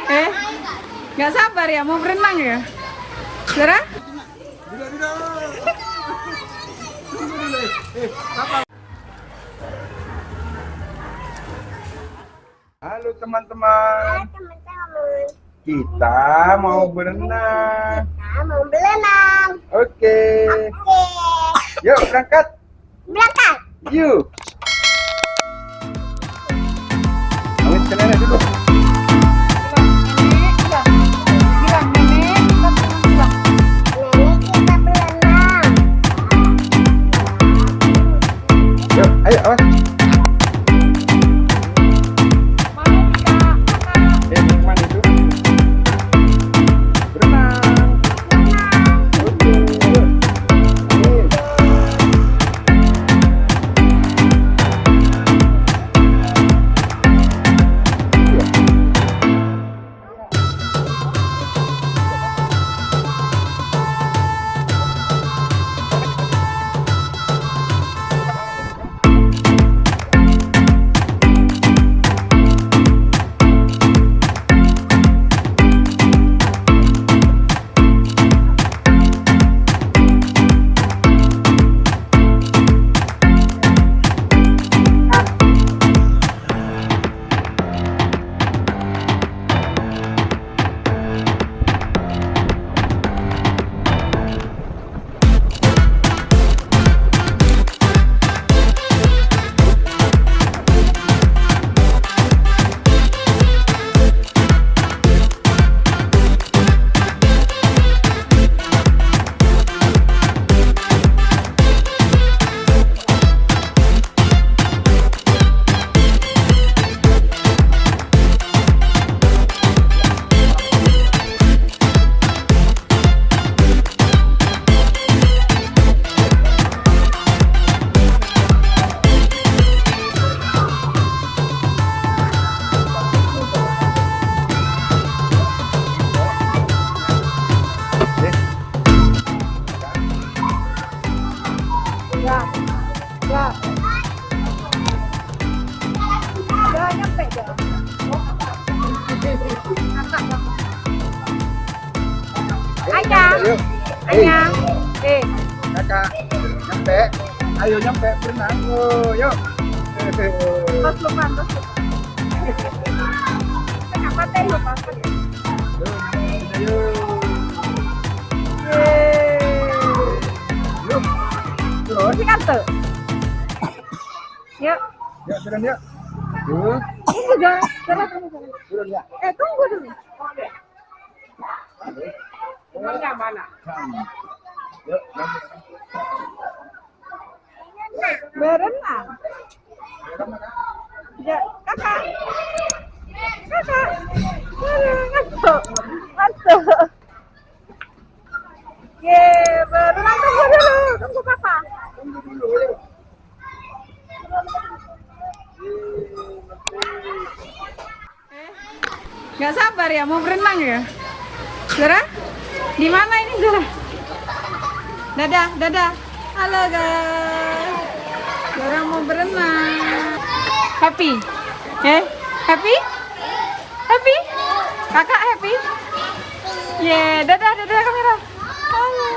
Eh, nggak sabar ya mau berenang ya? Zara? Halo teman-teman, kita mau berenang. Oke. Yuk berangkat. Yuk. Amit ke nenek dulu. Yuk, ayo awas. Mana itu? Berenang. Oke, yuk. Amin. Yuk. Ayang. Kakak nyampe. Ayo nyampe berenang. Oh, yuk. Terus lupa. Kenapa teh lupa? Yuk. Yuk. Terus. Ini kan tuh. Yuk. Yuk, turun yuk. Yuk. Tunggu jangan. Turun ya. Tunggu dulu. Mana? Yuk. Berenang. Ya, kakak. Ngantuk. Ye, berenang tunggu papa. Tunggu dulu yuk. Nggak sabar ya mau berenang ya? Zara? Di mana ini Zara? Dadah. Halo guys. Zara mau berenang. Happy? Happy? Happy? Kakak happy? Dadah kamera. Halo.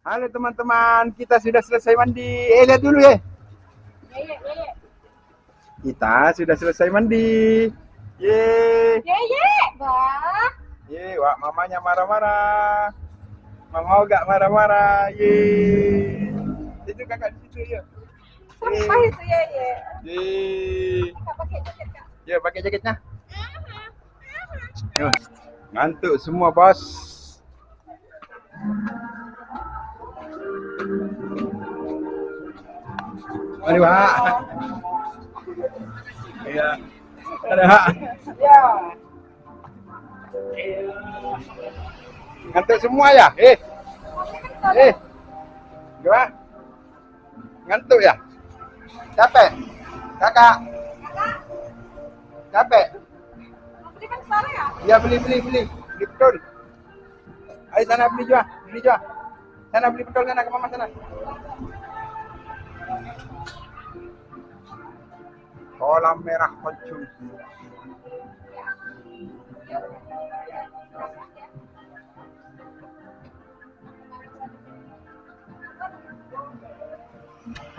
Halo teman-teman, kita sudah selesai mandi. Lihat dulu ya. Kita sudah selesai mandi. Ye. Bah. Ye, wah mamanya marah-marah. Mang Oga marah-marah. Ye. Itu kakak di situ ya. Sampah itu ya. Ye. Kita pakai jaket Kak. Ya, pakai jaketnya. Yo, ngantuk semua, Bos. Mari, Pak. Iya. Ada, Pak. Ya. Ngantuk semua ya? Gimana? Ngantuk ya? Capek? Kakak? Capek? Beli kan sana ya? Ya, beli. Beli betul. Ayo sana beli juga. Sana beli betul sana ke mama sana. Kolam merah konsumsi.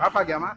Apa, Gama?